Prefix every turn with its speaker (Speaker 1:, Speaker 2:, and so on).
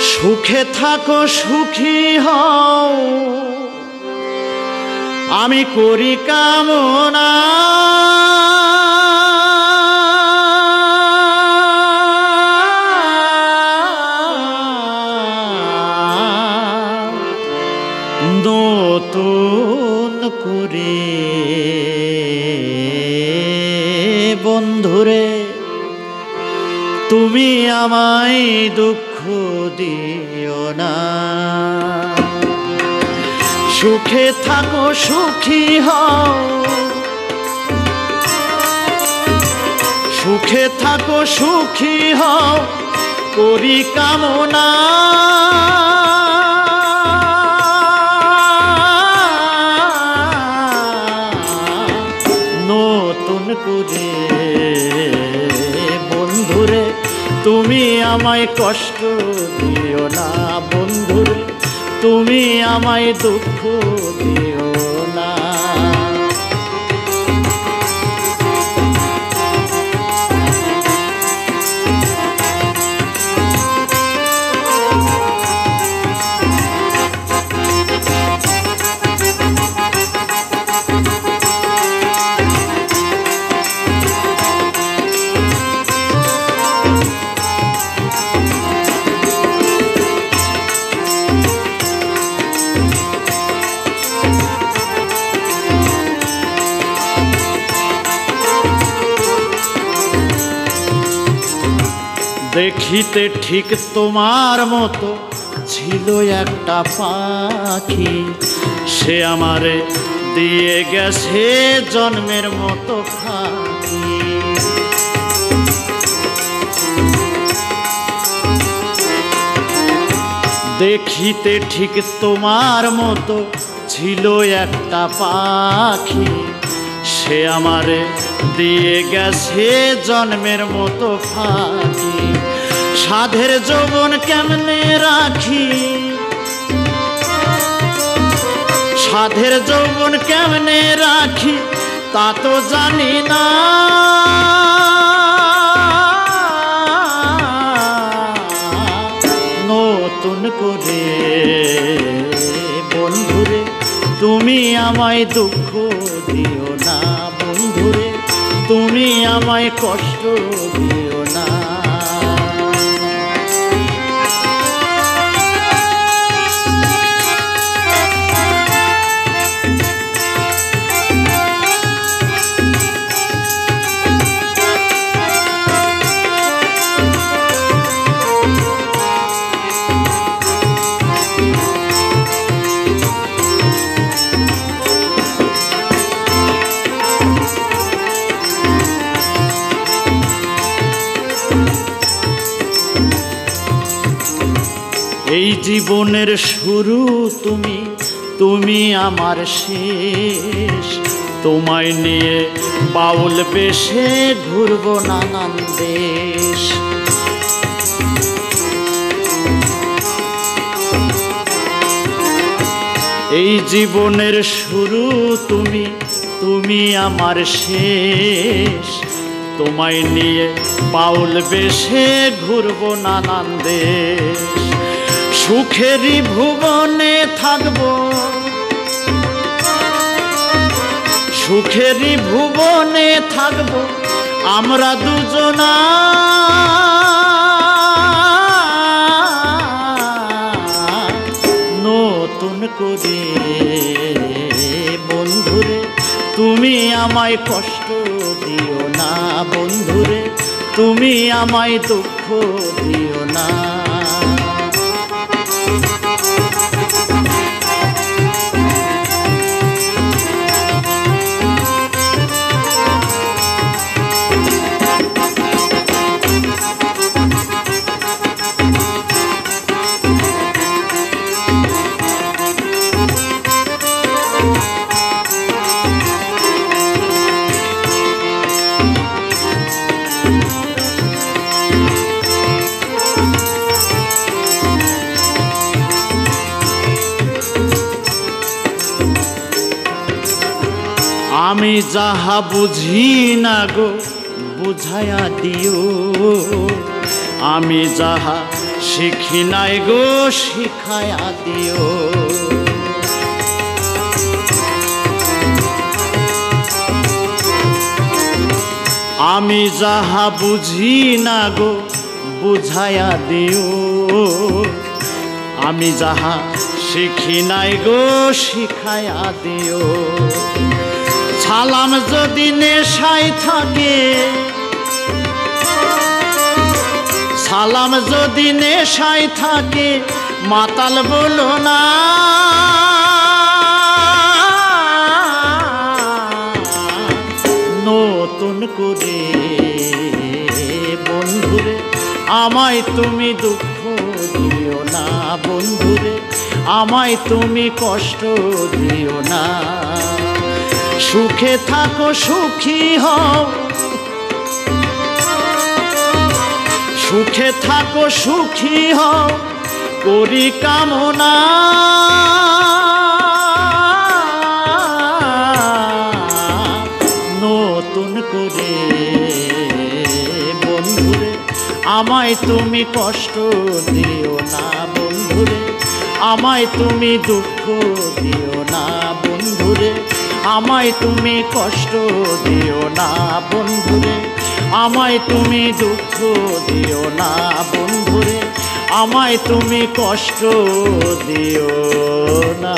Speaker 1: সুখে থাকো সুখী হও আমি করি কামনা নতুন করে বন্ধুরে তুমি আমায় দুঃখ দিও না সুখে থাকো সুখী হও সুখে থাকো সুখী হও করি কামনা নতুন করে বন্ধুরে তুমি আমায় কষ্ট দিও না বন্ধুরে তুমি আমায় দুঃখ দিও না দেখিতে ঠিক তোমার মতো ছিল একটা পাখি সে আমারে দিয়ে গেছে জন্মের মতো ফাঁকি দেখিতে ঠিক তোমার মতো ছিল একটা পাখি সে আমারে দিয়ে গেছে জন্মের মতো ফাঁকি সাধের যৌবন কেমনে রাখি সাধের যৌবন কেমনে রাখি তা তো জানি না নতুন করে বন্ধুরে তুমি আমায় দুঃখ দিও না বন্ধুরে তুমি আমায় কষ্ট দিও না এই জীবনের শুরু তুমি তুমি আমার শেষ তোমায় নিয়ে বাউল বেশে ঘুরবো নানান দেশ এই জীবনের শুরু তুমি তুমি আমার শেষ তোমায় নিয়ে বাউল বেশে ঘুরবো নানান দেশ সুখেরই ভুবনে থাকবো সুখেরই ভুবনে থাকবো আমরা দুজনা নতুন করে বন্ধুরে তুমি আমায় কষ্ট দিও না বন্ধুরে তুমি আমায় দুঃখ দিও না আমি যাহা বুঝি না গো বুঝায়া দিও, আমি যাহা শিখি নাই গো শিখায়া দিও। আমি যাহা বুঝি না গো বুঝায়া দিও। আমি যাহা শিখি নাই গো শিখায়া দিও। সালাম যদি নেশায় থাকে, সালাম যদি নেশায় থাকে, মাতাল বলো না। নতুন করে বন্ধুরে আমায় তুমি দুঃখ দিও না। বন্ধুরে আমায় তুমি কষ্ট দিও না। সুখে থাকো সুখী হও, সুখে থাকো সুখী হও করি কামনা। নতুন করে বন্ধুরে আমায় তুমি কষ্ট দিও না। বন্ধুরে আমায় তুমি দুঃখ দিও না। বন্ধুরে আমায় তুমি কষ্ট দিও না। বন্ধুরে আমায় তুমি দুঃখ দিও না। বন্ধুরে আমায় তুমি কষ্ট দিও না।